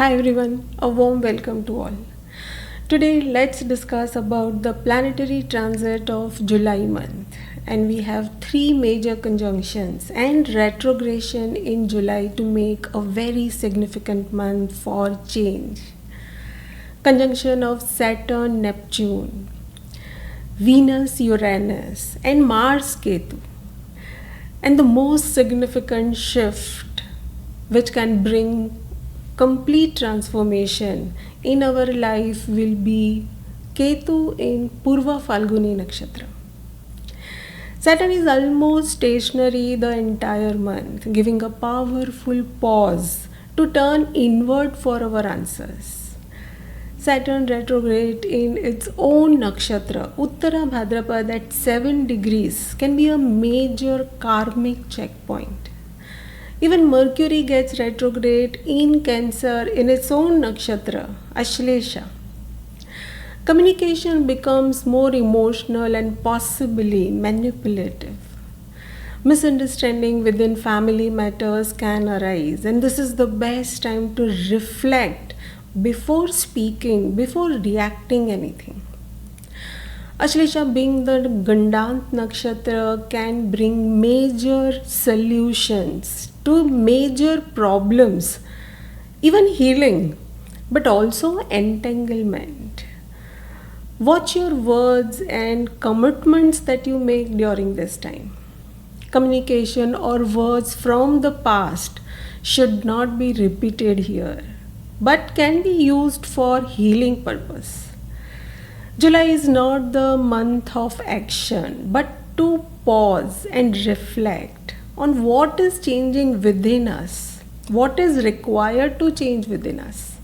Hi everyone, a warm welcome to all. Today let's discuss about the planetary transit of July month, and we have three major conjunctions and retrogression in July to make a very significant month for change. Conjunction of Saturn, Neptune, Venus, Uranus and Mars, Ketu. And the most significant shift which can bring complete transformation in our life will be Ketu in Purva Falguni Nakshatra. Saturn is almost stationary the entire month, giving a powerful pause to turn inward for our answers. Saturn retrograde in its own nakshatra, Uttara Bhadrapad at 7 degrees, can be a major karmic checkpoint. Even Mercury gets retrograde in Cancer in its own nakshatra, Ashlesha. Communication becomes more emotional and possibly manipulative. Misunderstanding within family matters can arise, and this is the best time to reflect before speaking, before reacting anything. Ashlesha being the Gandant Nakshatra can bring major solutions to major problems, even healing, but also entanglement. Watch your words and commitments that you make during this time. Communication or words from the past should not be repeated here, but can be used for healing purpose. July is not the month of action, but to pause and reflect on what is changing within us, what is required to change within us.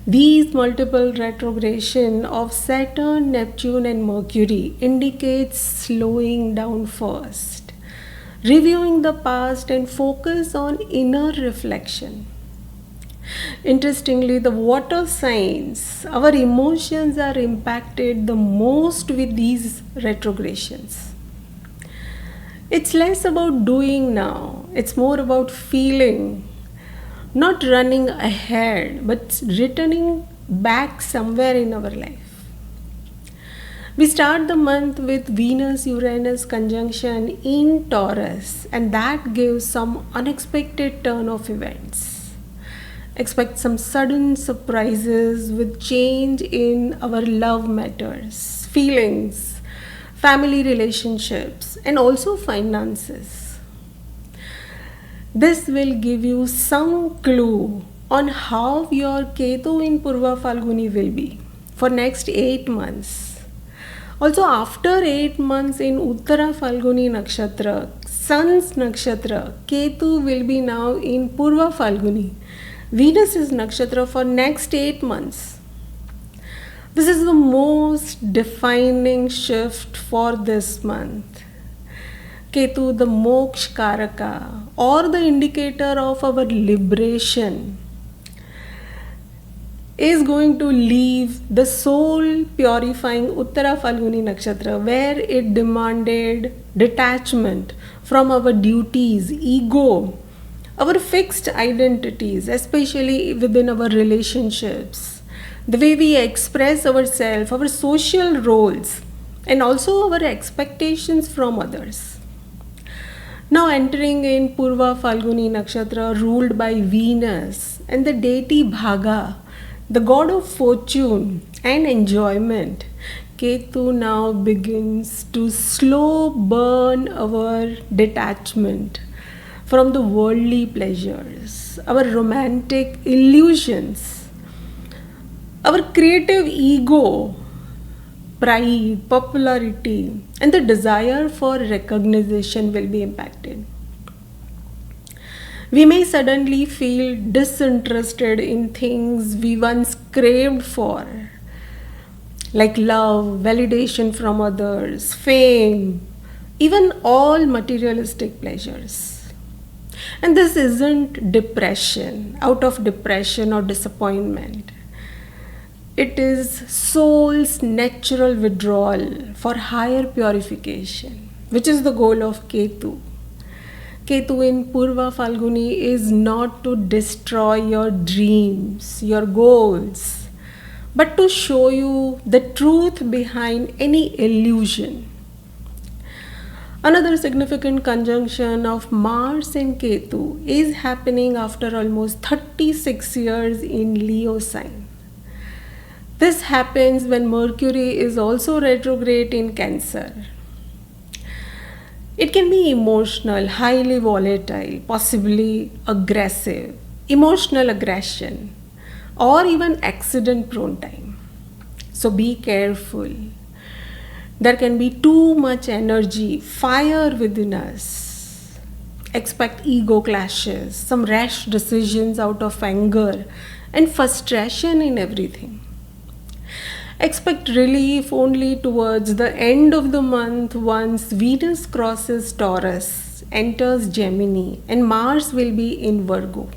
These multiple retrogression of Saturn, Neptune and Mercury indicates slowing down first, reviewing the past and focus on inner reflection. Interestingly, the water signs, our emotions are impacted the most with these retrogradations. It's less about doing now, it's more about feeling, not running ahead, but returning back somewhere in our life. We start the month with Venus Uranus conjunction in Taurus, and that gives some unexpected turn of events. Expect some sudden surprises with change in our love matters, feelings, family relationships, and also finances. This will give you some clue on how your Ketu in Purva Falguni will be for next 8 months. Also, after 8 months in Uttara Falguni Nakshatra, Sun's Nakshatra, Ketu will be now in Purva Falguni, Venus is nakshatra for next 8 months. This is the most defining shift for this month. Ketu, the moksha karaka or the indicator of our liberation, is going to leave the soul purifying Uttara Falguni Nakshatra, where it demanded detachment from our duties, ego, our fixed identities, especially within our relationships, the way we express ourselves, our social roles, and also our expectations from others. Now entering in Purva Falguni Nakshatra ruled by Venus and the deity Bhaga, the god of fortune and enjoyment, Ketu now begins to slow burn our detachment from the worldly pleasures, our romantic illusions, our creative ego, pride, popularity, and the desire for recognition will be impacted. We may suddenly feel disinterested in things we once craved for, like love, validation from others, fame, even all materialistic pleasures. And this isn't depression, out of depression or disappointment. It is soul's natural withdrawal for higher purification, which is the goal of Ketu. Ketu in Purva Falguni is not to destroy your dreams, your goals, but to show you the truth behind any illusion. Another significant conjunction of Mars and Ketu is happening after almost 36 years in Leo sign. This happens when Mercury is also retrograde in Cancer. It can be emotional, highly volatile, possibly aggressive, emotional aggression, or even accident prone time. So be careful. There can be too much energy, fire within us. Expect ego clashes, some rash decisions out of anger, and frustration in everything. Expect relief only towards the end of the month once Venus crosses Taurus, enters Gemini, and Mars will be in Virgo.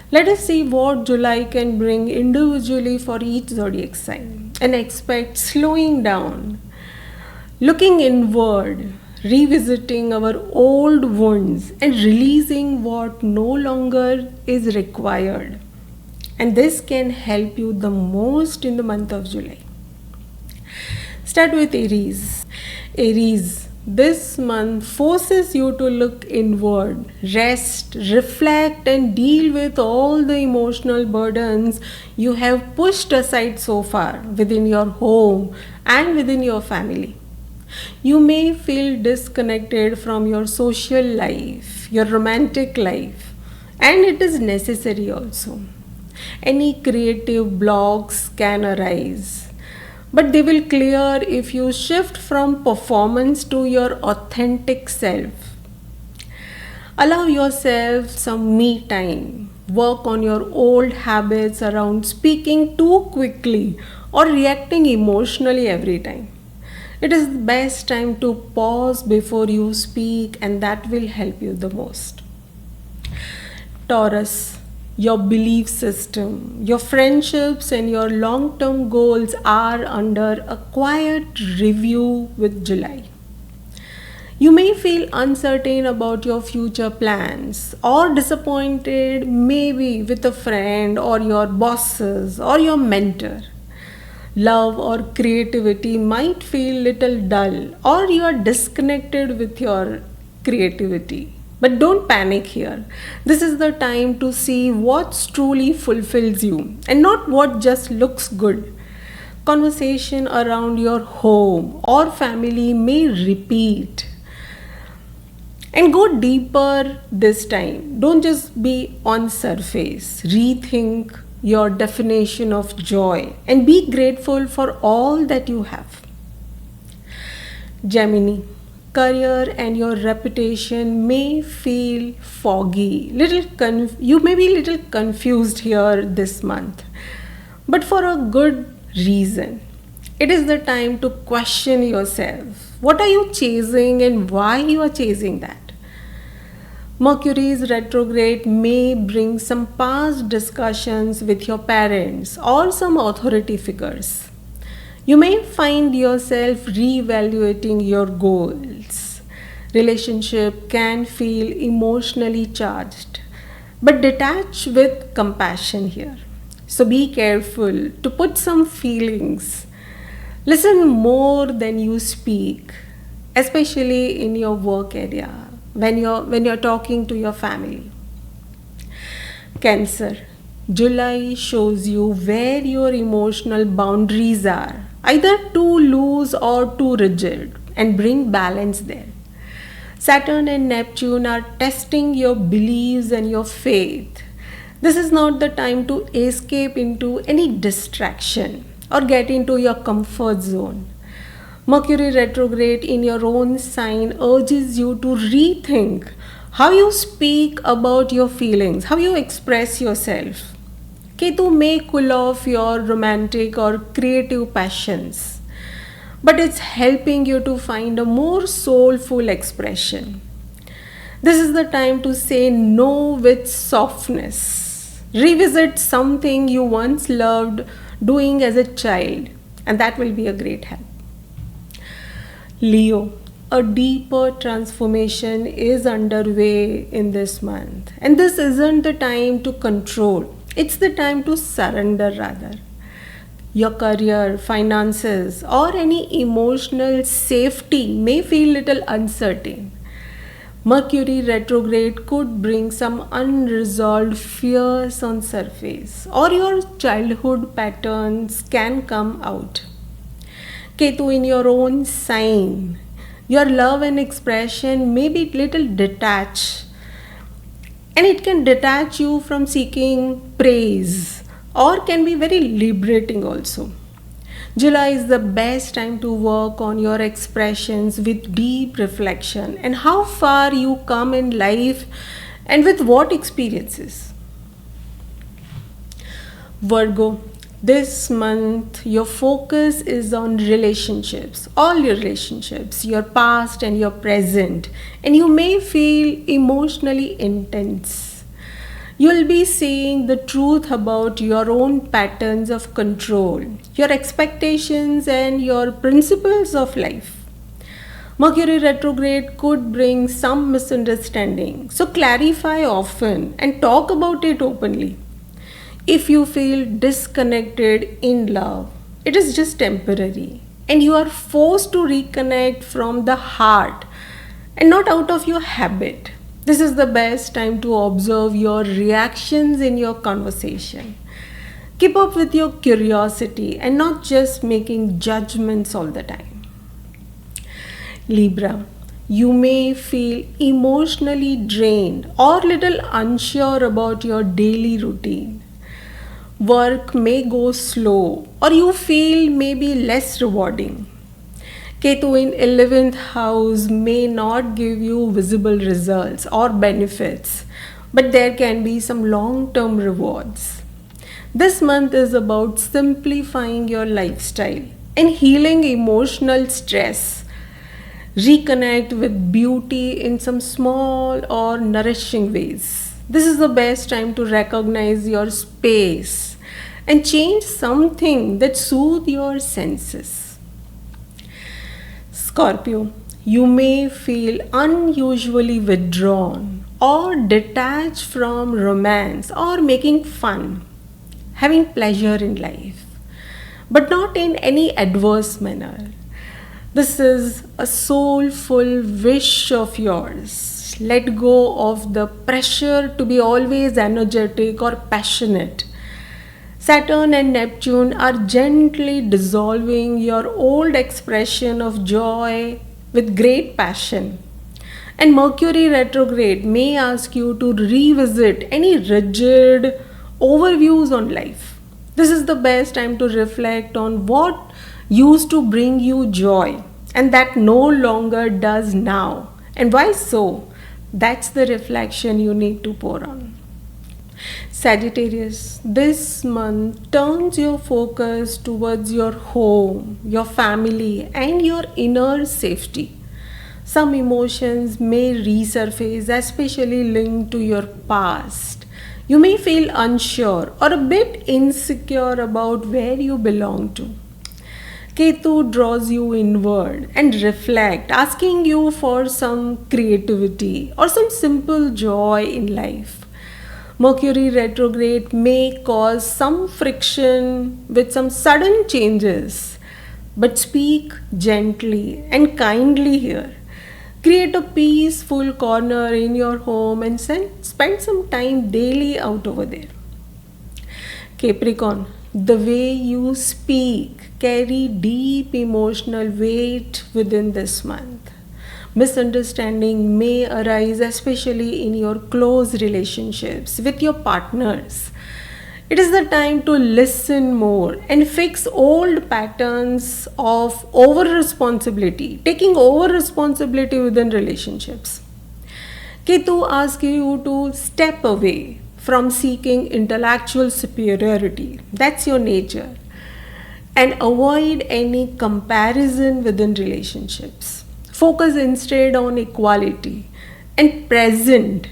Let us see what July can bring individually for each zodiac sign, and expect slowing down, looking inward, revisiting our old wounds, and releasing what no longer is required. And this can help you the most in the month of July. Start with Aries. Aries, this month forces you to look inward, rest, reflect, and deal with all the emotional burdens you have pushed aside so far within your home and within your family. You may feel disconnected from your social life, your romantic life, and it is necessary also. Any creative blocks can arise, but they will clear if you shift from performance to your authentic self. Allow yourself some me time. Work on your old habits around speaking too quickly or reacting emotionally every time. It is the best time to pause before you speak, and that will help you the most. Taurus, your belief system, your friendships, and your long term goals are under a quiet review with July. You may feel uncertain about your future plans or disappointed, maybe with a friend or your bosses or your mentor. Love or creativity might feel little dull, or you are disconnected with your creativity. But don't panic here. This is the time to see what truly fulfills you and not what just looks good. Conversation around your home or family may repeat. And go deeper this time. Don't just be on surface. Rethink your definition of joy and be grateful for all that you have. Gemini, career and your reputation may feel foggy. You may be little confused here this month, but for a good reason. It is the time to question yourself. What are you chasing and why you are chasing that? Mercury's retrograde may bring some past discussions with your parents or some authority figures. You may find yourself reevaluating your goals. Relationship can feel emotionally charged, but detach with compassion here. So be careful to put some feelings. Listen more than you speak, especially in your work area, when you're talking to your family. Cancer, July shows you where your emotional boundaries are, either too loose or too rigid, and bring balance there. Saturn and Neptune are testing your beliefs and your faith. This is not the time to escape into any distraction or get into your comfort zone. Mercury retrograde in your own sign urges you to rethink how you speak about your feelings, how you express yourself. Ketu may cool off your romantic or creative passions, but it's helping you to find a more soulful expression. This is the time to say no with softness. Revisit something you once loved doing as a child, and that will be a great help. Leo, a deeper transformation is underway in this month. And this isn't the time to control, it's the time to surrender rather. Your career, finances, or any emotional safety may feel little uncertain. Mercury retrograde could bring some unresolved fears on surface, or your childhood patterns can come out. Ketu in your own sign, your love and expression may be little detached, and it can detach you from seeking praise or can be very liberating also. July is the best time to work on your expressions with deep reflection and how far you come in life and with what experiences. Virgo, this month your focus is on relationships, all your relationships, your past and your present, and you may feel emotionally intense. You'll be seeing the truth about your own patterns of control, your expectations, and your principles of life. Mercury retrograde could bring some misunderstanding, so clarify often and talk about it openly. If you feel disconnected in love, it is just temporary, and you are forced to reconnect from the heart and not out of your habit. This is the best time to observe your reactions in your conversation. Keep up with your curiosity and not just making judgments all the time. Libra, you may feel emotionally drained or little unsure about your daily routine. Work may go slow or you feel maybe less rewarding. Ketu in 11th house may not give you visible results or benefits, but there can be some long-term rewards. This month is about simplifying your lifestyle and healing emotional stress. Reconnect with beauty in some small or nourishing ways. This is the best time to recognize your space and change something that soothes your senses. Scorpio, you may feel unusually withdrawn or detached from romance or making fun, having pleasure in life, but not in any adverse manner. This is a soulful wish of yours. Let go of the pressure to be always energetic or passionate. Saturn and Neptune are gently dissolving your old expression of joy with great passion. And Mercury retrograde may ask you to revisit any rigid overviews on life. This is the best time to reflect on what used to bring you joy and that no longer does now. And why so? That's the reflection you need to pour on. Sagittarius, this month turns your focus towards your home, your family, and your inner safety. Some emotions may resurface, especially linked to your past. You may feel unsure or a bit insecure about where you belong to. Ketu draws you inward and reflect, asking you for some creativity or some simple joy in life. Mercury retrograde may cause some friction with some sudden changes, but speak gently and kindly here. Create a peaceful corner in your home and spend some time daily out over there. Capricorn, the way you speak carry deep emotional weight within this month. Misunderstanding may arise, especially in your close relationships with your partners. It is the time to listen more and fix old patterns of over responsibility, taking over responsibility within relationships. Ketu asks you to step away from seeking intellectual superiority. That's your nature. And avoid any comparison within relationships. Focus instead on equality and present.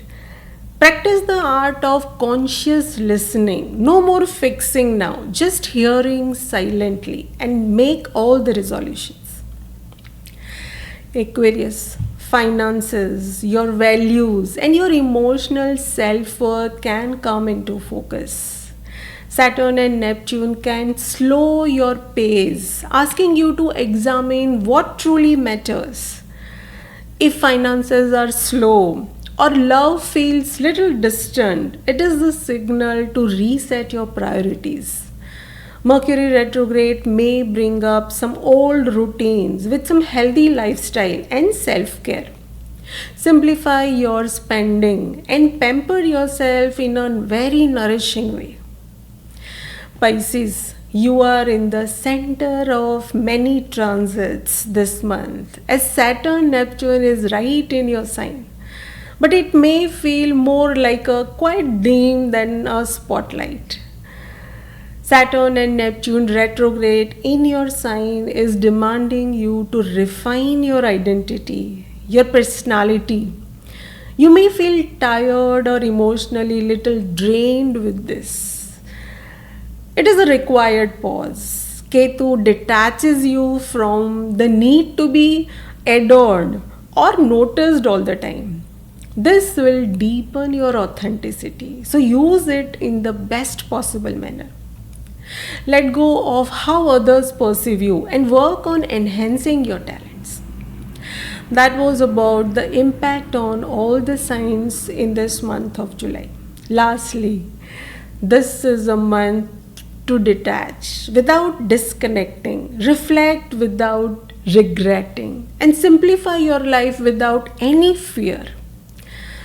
Practice the art of conscious listening. No more fixing now, just hearing silently and make all the resolutions. Aquarius, finances, your values, and your emotional self worth can come into focus. Saturn and Neptune can slow your pace, asking you to examine what truly matters. If finances are slow or love feels little distant, it is the signal to reset your priorities. Mercury retrograde may bring up some old routines with some healthy lifestyle and self care. Simplify your spending and pamper yourself in a very nourishing way. Pisces, you are in the center of many transits this month as Saturn Neptune is right in your sign. But it may feel more like a quiet dim than a spotlight. Saturn and Neptune retrograde in your sign is demanding you to refine your identity, your personality. You may feel tired or emotionally little drained with this. It is a required pause. Ketu detaches you from the need to be adored or noticed all the time. This will deepen your authenticity. So use it in the best possible manner. Let go of how others perceive you and work on enhancing your talents. That was about the impact on all the signs in this month of July. Lastly, this is a month to detach without disconnecting, reflect without regretting, and simplify your life without any fear.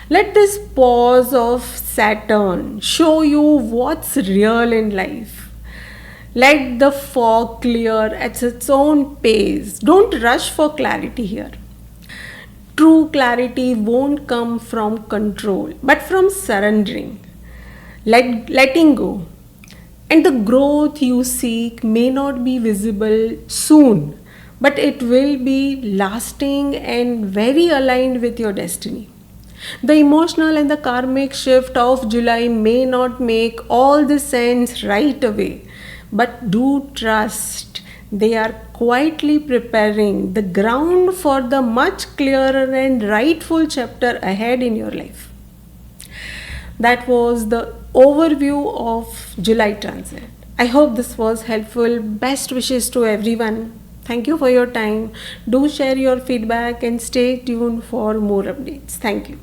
Let this pause of Saturn show you what's real in life. Let the fog clear at its own pace. Don't rush for clarity here. True clarity won't come from control, but from surrendering, letting go. And the growth you seek may not be visible soon, but it will be lasting and very aligned with your destiny. The emotional and the karmic shift of July may not make all the sense right away, but do trust they are quietly preparing the ground for the much clearer and rightful chapter ahead in your life. That was the overview of July transit. I hope this was helpful. Best wishes to everyone. Thank you for your time. Do share your feedback and stay tuned for more updates. Thank you.